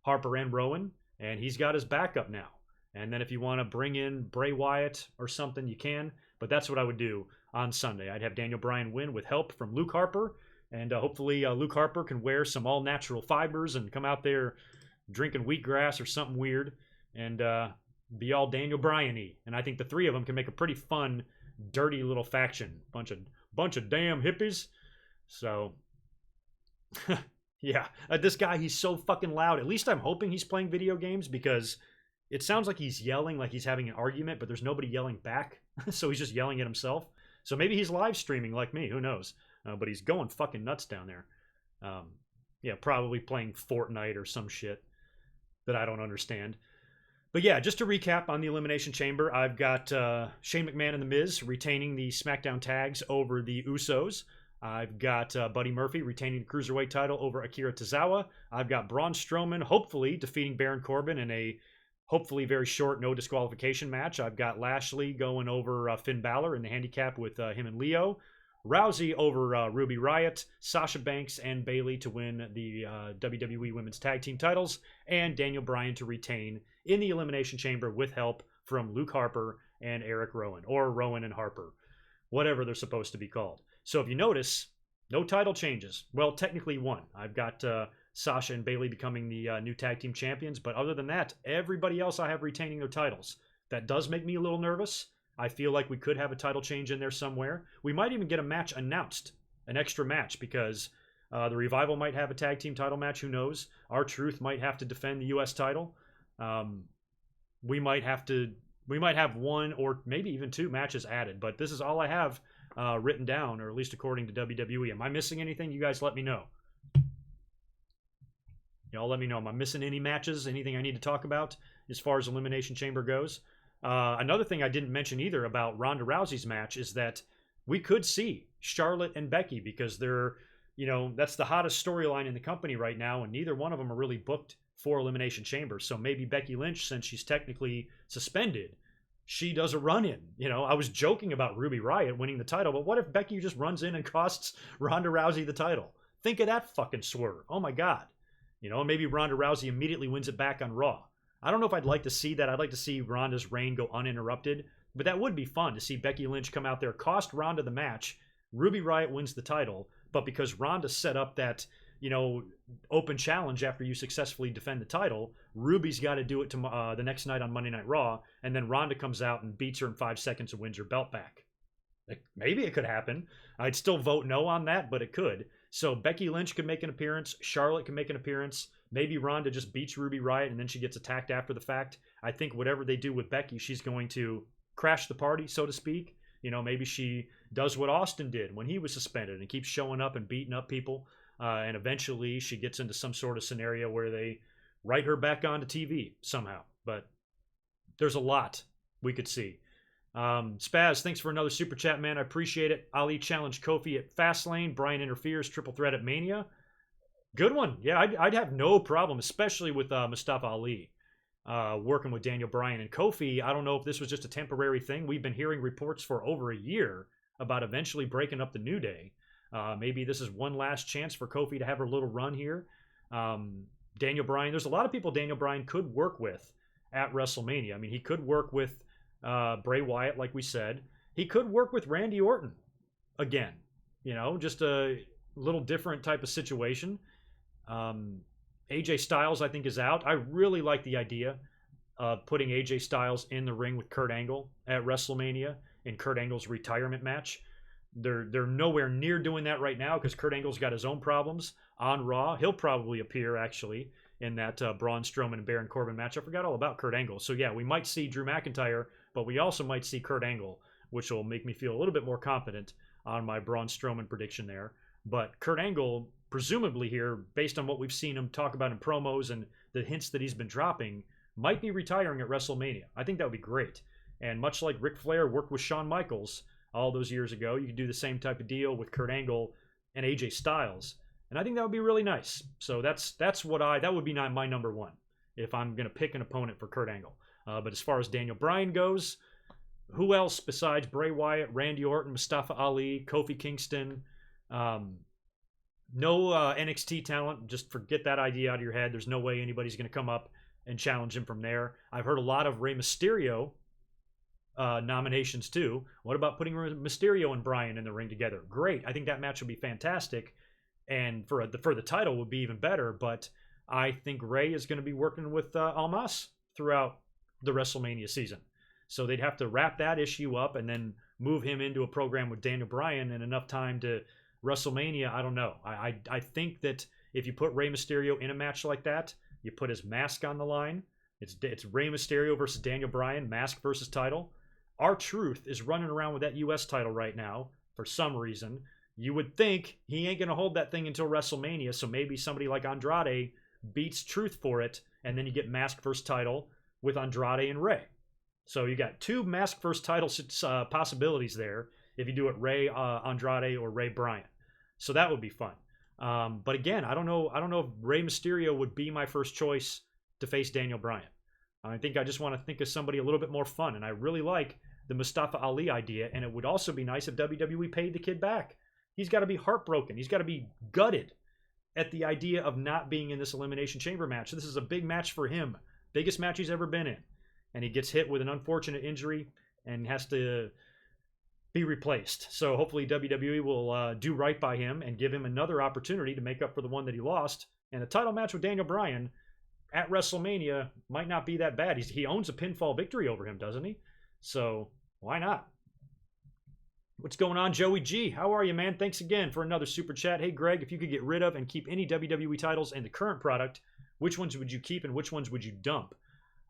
Harper and Rowan, and he's got his backup now. And then if you want to bring in Bray Wyatt or something, you can. But that's what I would do on Sunday. I'd have Daniel Bryan win with help from Luke Harper, and hopefully Luke Harper can wear some all-natural fibers and come out there drinking wheatgrass or something weird and be all Daniel Bryan-y. And I think the three of them can make a pretty fun, dirty little faction. Bunch of damn hippies. So, yeah. This guy, he's so fucking loud. At least I'm hoping he's playing video games, because it sounds like he's yelling like he's having an argument, but there's nobody yelling back. So he's just yelling at himself. So maybe he's live streaming like me. Who knows? But he's going fucking nuts down there. Yeah, probably playing Fortnite or some shit that I don't understand. But yeah, just to recap on the Elimination Chamber, I've got Shane McMahon and The Miz retaining the SmackDown tags over the Usos. I've got Buddy Murphy retaining the Cruiserweight title over Akira Tozawa. I've got Braun Strowman hopefully defeating Baron Corbin in a hopefully very short no disqualification match. I've got Lashley going over Finn Balor in the handicap with him and Leo. Rousey over Ruby Riott, Sasha Banks and Bayley to win the WWE Women's Tag Team titles, and Daniel Bryan to retain in the Elimination Chamber with help from Luke Harper and Eric Rowan, or Rowan and Harper, whatever they're supposed to be called. So if you notice, no title changes. Well, technically one. I've got Sasha and Bayley becoming the new tag team champions, but other than that, everybody else I have retaining their titles. That does make me a little nervous. I feel like we could have a title change in there somewhere. We might even get a match announced, an extra match, because the Revival might have a tag team title match. Who knows? R-Truth might have to defend the U.S. title. We might have one or maybe even two matches added, but this is all I have written down, or at least according to WWE. Am I missing anything? You guys let me know. Y'all let me know. Am I missing any matches? Anything I need to talk about as far as Elimination Chamber goes? Another thing I didn't mention either about Ronda Rousey's match is that we could see Charlotte and Becky, because they're, that's the hottest storyline in the company right now, and neither one of them are really booked for Elimination Chamber. So maybe Becky Lynch, since she's technically suspended, she does a run-in. I was joking about Ruby Riott winning the title, but what if Becky just runs in and costs Ronda Rousey the title? Think of that fucking swerve. Oh my God. Maybe Ronda Rousey immediately wins it back on Raw. I don't know if I'd like to see that. I'd like to see Ronda's reign go uninterrupted, but that would be fun to see Becky Lynch come out there, cost Ronda the match, Ruby Riott wins the title, but because Ronda set up that, open challenge after you successfully defend the title, Ruby's got to do it the next night on Monday Night Raw, and then Ronda comes out and beats her in 5 seconds and wins her belt back. Maybe it could happen. I'd still vote no on that, but it could. So Becky Lynch could make an appearance. Charlotte can make an appearance. Maybe Ronda just beats Ruby Riott and then she gets attacked after the fact. I think whatever they do with Becky, she's going to crash the party, so to speak. Maybe she does what Austin did when he was suspended and keeps showing up and beating up people. And eventually she gets into some sort of scenario where they write her back onto TV somehow. But there's a lot we could see. Spaz, thanks for another super chat, man. I appreciate it. Ali challenged Kofi at Fastlane. Brian interferes. Triple threat at Mania. Good one. Yeah, I'd have no problem, especially with Mustafa Ali working with Daniel Bryan and Kofi. I don't know if this was just a temporary thing. We've been hearing reports for over a year about eventually breaking up the New Day. Maybe this is one last chance for Kofi to have her little run here. Daniel Bryan, there's a lot of people Daniel Bryan could work with at WrestleMania. I mean, he could work with Bray Wyatt, like we said. He could work with Randy Orton again. Just a little different type of situation. AJ Styles, I think, is out. I really like the idea of putting AJ Styles in the ring with Kurt Angle at WrestleMania in Kurt Angle's retirement match. They're nowhere near doing that right now because Kurt Angle's got his own problems on Raw. He'll probably appear, actually, in that Braun Strowman and Baron Corbin match. I forgot all about Kurt Angle. So, yeah, we might see Drew McIntyre, but we also might see Kurt Angle, which will make me feel a little bit more confident on my Braun Strowman prediction there. But Kurt Angle, presumably here, based on what we've seen him talk about in promos and the hints that he's been dropping, might be retiring at WrestleMania. I think that would be great. And much like Ric Flair worked with Shawn Michaels all those years ago, you could do the same type of deal with Kurt Angle and AJ Styles. And I think that would be really nice. So that would be my number one if I'm going to pick an opponent for Kurt Angle. But as far as Daniel Bryan goes, who else besides Bray Wyatt, Randy Orton, Mustafa Ali, Kofi Kingston? No NXT talent. Just forget that idea out of your head. There's no way anybody's going to come up and challenge him from there. I've heard a lot of Rey Mysterio nominations too. What about putting Mysterio and Bryan in the ring together? Great. I think that match would be fantastic. And for the title would be even better. But I think Rey is going to be working with Almas throughout the WrestleMania season. So they'd have to wrap that issue up and then move him into a program with Daniel Bryan in enough time to WrestleMania. I don't know. I think that if you put Rey Mysterio in a match like that, you put his mask on the line. It's Rey Mysterio versus Daniel Bryan, mask versus title. R-Truth is running around with that U.S. title right now for some reason. You would think he ain't going to hold that thing until WrestleMania, so maybe somebody like Andrade beats Truth for it, and then you get mask versus title with Andrade and Rey. So you got two mask versus title possibilities there if you do it Rey Andrade or Rey Bryan. So that would be fun. But again, I don't know if Rey Mysterio would be my first choice to face Daniel Bryan. I think I just want to think of somebody a little bit more fun, and I really like the Mustafa Ali idea, and it would also be nice if WWE paid the kid back. He's got to be heartbroken. He's got to be gutted at the idea of not being in this Elimination Chamber match. This is a big match for him. Biggest match he's ever been in. And he gets hit with an unfortunate injury and has to be replaced. So hopefully WWE will do right by him and give him another opportunity to make up for the one that he lost. And a title match with Daniel Bryan at WrestleMania might not be that bad. He owns a pinfall victory over him, doesn't he? So why not? What's going on, Joey G? How are you, man? Thanks again for another super chat. Hey, Greg, if you could get rid of and keep any WWE titles in the current product, which ones would you keep and which ones would you dump?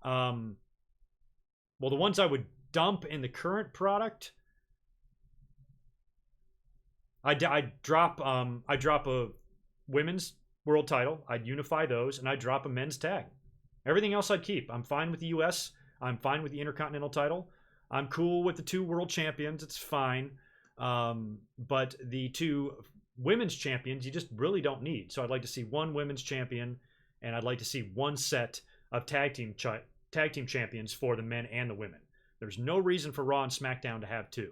Well, the ones I would dump in the current product, I'd drop a women's world title. I'd unify those, and I'd drop a men's tag. Everything else I'd keep. I'm fine with the U.S. I'm fine with the Intercontinental title. I'm cool with the two world champions. It's fine. But the two women's champions, you just really don't need. So I'd like to see one women's champion, and I'd like to see one set of tag team champions for the men and the women. There's no reason for Raw and SmackDown to have two.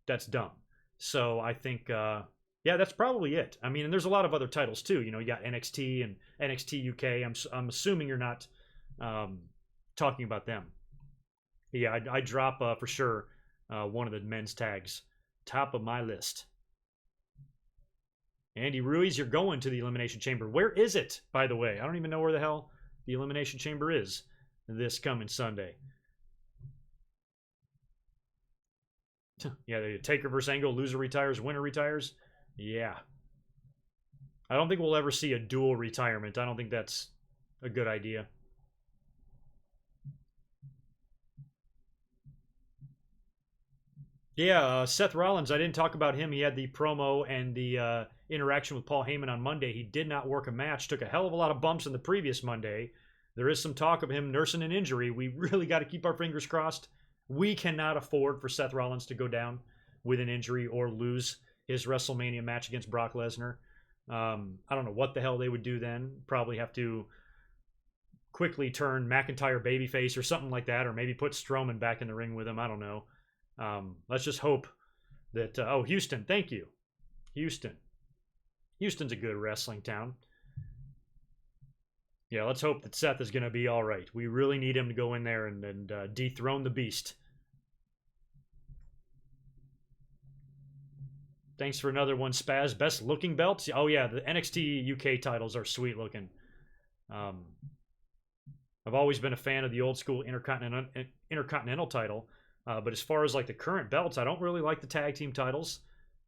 That's dumb. So I think, yeah, that's probably it. I mean, and there's a lot of other titles too. You got NXT and NXT UK. I'm assuming you're not talking about them. Yeah, I'd drop for sure one of the men's tags. Top of my list. Andy Ruiz, you're going to the Elimination Chamber. Where is it, by the way? I don't even know where the hell the Elimination Chamber is this coming Sunday. Yeah, the Taker versus Angle, loser retires, winner retires. Yeah. I don't think we'll ever see a dual retirement. I don't think that's a good idea. Yeah, Seth Rollins, I didn't talk about him. He had the promo and the interaction with Paul Heyman on Monday. He did not work a match, took a hell of a lot of bumps in the previous Monday. There is some talk of him nursing an injury. We really got to keep our fingers crossed. We cannot afford for Seth Rollins to go down with an injury or lose his WrestleMania match against Brock Lesnar. I don't know what the hell they would do then. Probably have to quickly turn McIntyre babyface or something like that, or maybe put Strowman back in the ring with him. I don't know. Let's just hope that. Oh, Houston, thank you. Houston. Houston's a good wrestling town. Yeah, let's hope that Seth is going to be all right. We really need him to go in there and dethrone the beast. Thanks for another one, Spaz. Best looking belts? Oh, yeah, the NXT UK titles are sweet looking. I've always been a fan of the old school Intercontinental title. But as far as like the current belts, I don't really like the tag team titles.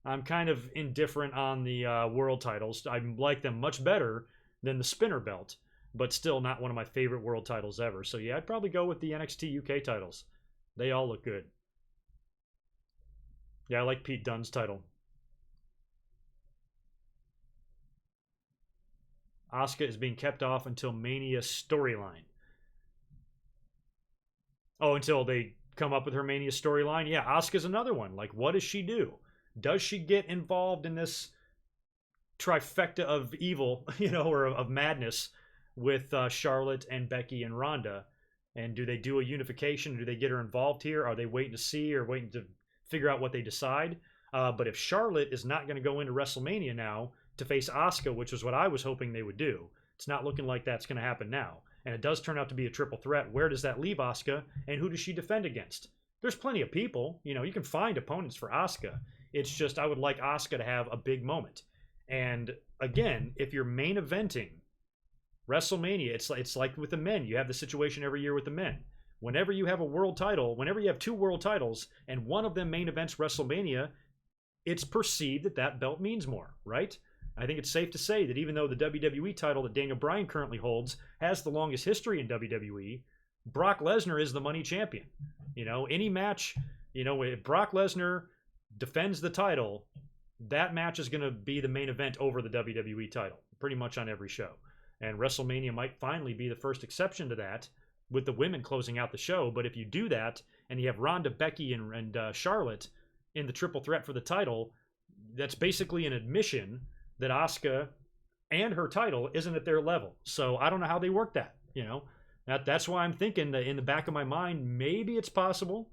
I'm kind of indifferent on the world titles. I like them much better than the spinner belt, but still not one of my favorite world titles ever. So yeah, I'd probably go with the NXT UK titles. They all look good. Yeah, I like Pete Dunne's title. Asuka is being kept off until Mania storyline. Oh, until they come up with her Mania storyline. Yeah, Asuka's another one. Like, what does she do? Does she get involved in this trifecta of evil, or of madness with Charlotte and Becky and Ronda? And do they do a unification? Do they get her involved here? Are they waiting to see or waiting to figure out what they decide? But if Charlotte is not going to go into WrestleMania now to face Asuka, which was what I was hoping they would do, it's not looking like that's going to happen now. And it does turn out to be a triple threat. Where does that leave Asuka, and who does she defend against? There's plenty of people. You can find opponents for Asuka. It's just I would like Asuka to have a big moment. And again, if you're main eventing WrestleMania, it's like with the men. You have the situation every year with the men. Whenever you have a world title, whenever you have two world titles, and one of them main events WrestleMania, it's perceived that that belt means more, right? I think it's safe to say that even though the WWE title that Daniel Bryan currently holds has the longest history in WWE, Brock Lesnar is the money champion. Any match, if Brock Lesnar defends the title, that match is going to be the main event over the WWE title, pretty much on every show. And WrestleMania might finally be the first exception to that, with the women closing out the show. But if you do that, and you have Ronda, Becky, and Charlotte in the triple threat for the title, that's basically an admission that Asuka and her title isn't at their level. So I don't know how they work that. That's why I'm thinking that in the back of my mind, maybe it's possible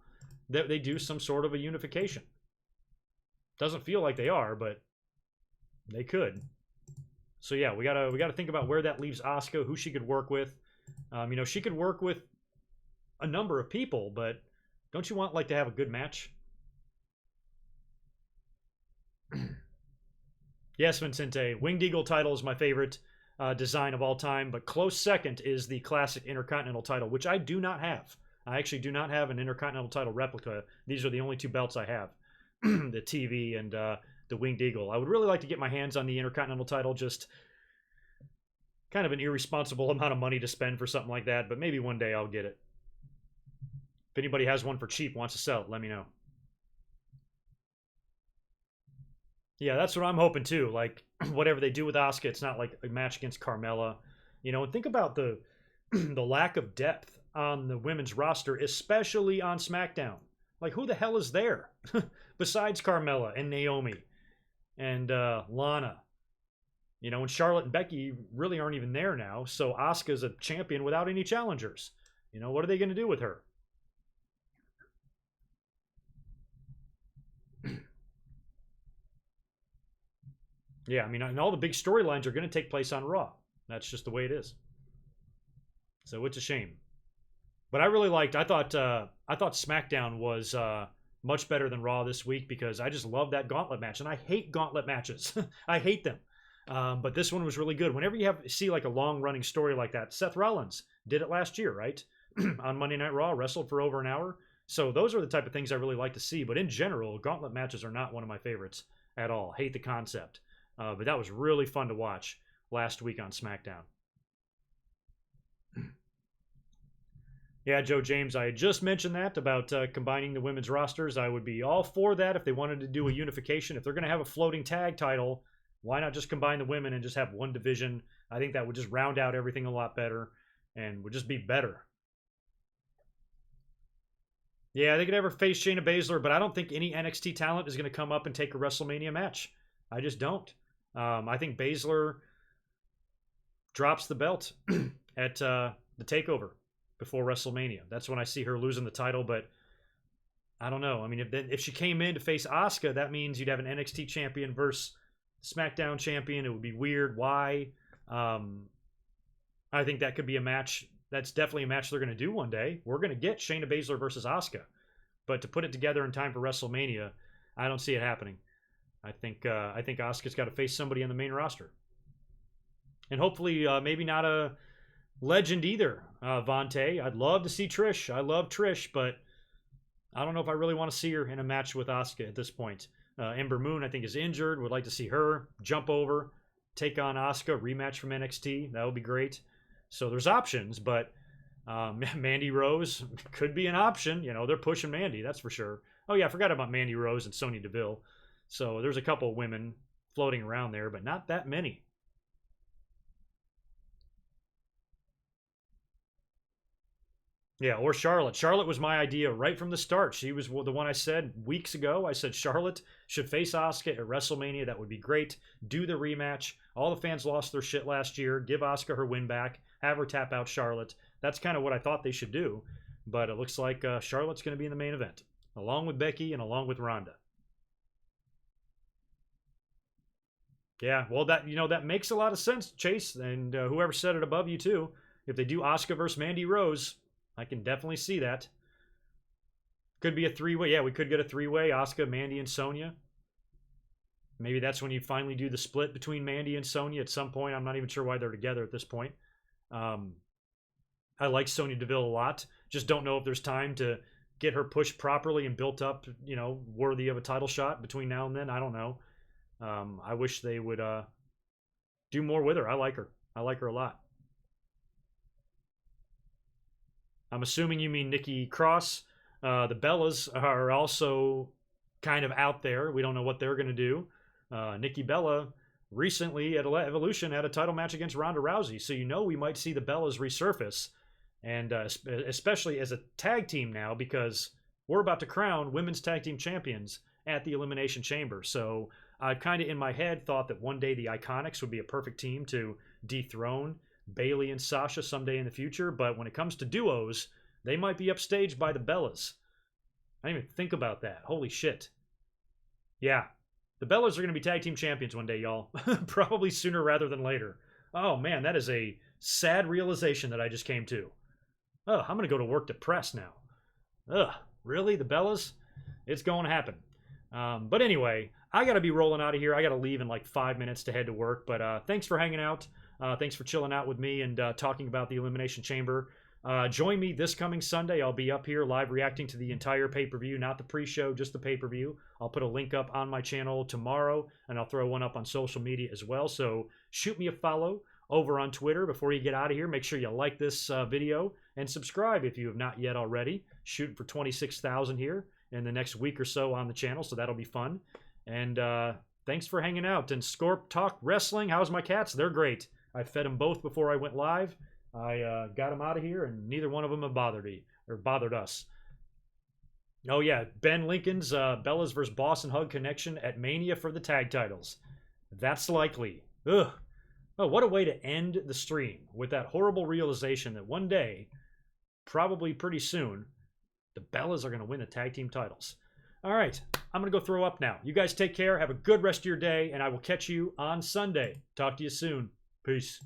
that they do some sort of a unification. Doesn't feel like they are, but they could. So yeah, we gotta think about where that leaves Asuka, who she could work with. She could work with a number of people, but don't you want to have a good match? Yes, Vincente. Winged Eagle title is my favorite design of all time, but close second is the classic Intercontinental title, which I do not have. I actually do not have an Intercontinental title replica. These are the only two belts I have, the TV and the Winged Eagle. I would really like to get my hands on the Intercontinental title, just kind of an irresponsible amount of money to spend for something like that, but maybe one day I'll get it. If anybody has one for cheap, wants to sell it, let me know. Yeah, that's what I'm hoping too. Like whatever they do with Asuka, it's not like a match against Carmella. And think about the the lack of depth on the women's roster, especially on SmackDown. Like who the hell is there besides Carmella and Naomi and Lana? And Charlotte and Becky really aren't even there now. So Asuka's a champion without any challengers. What are they going to do with her? Yeah, and all the big storylines are going to take place on Raw. That's just the way it is. So it's a shame. But I thought SmackDown was much better than Raw this week because I just love that gauntlet match, and I hate gauntlet matches. I hate them. But this one was really good. Whenever you see like a long running story like that, Seth Rollins did it last year, right? On Monday Night Raw, wrestled for over an hour. So those are the type of things I really like to see. But in general, gauntlet matches are not one of my favorites at all. Hate the concept. But that was really fun to watch last week on SmackDown. Yeah, Joe James, I just mentioned that about combining the women's rosters. I would be all for that if they wanted to do a unification. If they're going to have a floating tag title, why not just combine the women and just have one division? I think that would just round out everything a lot better and would just be better. Yeah, they could ever face Shayna Baszler, but I don't think any NXT talent is going to come up and take a WrestleMania match. I just don't. I think Baszler drops the belt at the TakeOver before WrestleMania. That's when I see her losing the title, but I don't know. I mean, if she came in to face Asuka, that means you'd have an NXT champion versus SmackDown champion. It would be weird. Why? I think that could be a match. That's definitely a match they're going to do one day. We're going to get Shayna Baszler versus Asuka. But to put it together in time for WrestleMania, I don't see it happening. I think Asuka's got to face somebody on the main roster. And hopefully maybe not a legend either, Vontae. I'd love to see Trish. I love Trish, but I don't know if I really want to see her in a match with Asuka at this point. Ember Moon, I think, is injured. Would like to see her jump over, take on Asuka, rematch from NXT. That would be great. So there's options, but Mandy Rose could be an option. You know, they're pushing Mandy, that's for sure. Oh, yeah, I forgot about Mandy Rose and Sonya Deville. So there's a couple of women floating around there, but not that many. Yeah, or Charlotte. Charlotte was my idea right from the start. She was the one I said weeks ago. I said Charlotte should face Asuka at WrestleMania. That would be great. Do the rematch. All the fans lost their shit last year. Give Asuka her win back. Have her tap out Charlotte. That's kind of what I thought they should do. But it looks like Charlotte's going to be in the main event, along with Becky and along with Ronda. Yeah, well, that makes a lot of sense, Chase, and whoever said it above you too. If they do Asuka versus Mandy Rose, I can definitely see that. Could be a three-way. Yeah, we could get a three-way. Asuka, Mandy, and Sonya. Maybe that's when you finally do the split between Mandy and Sonya at some point. I'm not even sure why they're together at this point. I like Sonya Deville a lot. Just don't know if there's time to get her pushed properly and built up, worthy of a title shot between now and then. I don't know. I wish they would do more with her. I like her. I like her a lot. I'm assuming you mean Nikki Cross. The Bellas are also kind of out there. We don't know what they're going to do. Nikki Bella recently at Evolution had a title match against Ronda Rousey. So we might see the Bellas resurface. And especially as a tag team now, because we're about to crown women's tag team champions at the Elimination Chamber. So I kind of in my head thought that one day the Iconics would be a perfect team to dethrone Bayley and Sasha someday in the future, but when it comes to duos, they might be upstaged by the Bellas. I didn't even think about that. Holy shit. Yeah, the Bellas are going to be tag team champions one day, y'all. Probably sooner rather than later. Oh man, that is a sad realization that I just came to. Oh, I'm going to go to work depressed now. Ugh, really? The Bellas? It's going to happen. But anyway, I got to be rolling out of here. I got to leave in like 5 minutes to head to work, but thanks for hanging out. Thanks for chilling out with me and talking about the Elimination Chamber. Join me this coming Sunday. I'll be up here live reacting to the entire pay-per-view, not the pre-show, just the pay-per-view. I'll put a link up on my channel tomorrow, and I'll throw one up on social media as well. So shoot me a follow over on Twitter before you get out of here. Make sure you like this video and subscribe if you have not yet already. Shooting for 26,000 here in the next week or so on the channel, so that'll be fun. And thanks for hanging out. And Scorp Talk Wrestling, how's my cats? They're great. I fed them both before I went live. I got them out of here, and neither one of them have bothered us. Oh yeah, Ben Lincoln's Bellas vs. Boss and Hug connection at Mania for the tag titles. That's likely. Ugh. Oh, what a way to end the stream with that horrible realization that one day, probably pretty soon, the Bellas are going to win the tag team titles. All right, I'm going to go throw up now. You guys take care. Have a good rest of your day, and I will catch you on Sunday. Talk to you soon. Peace.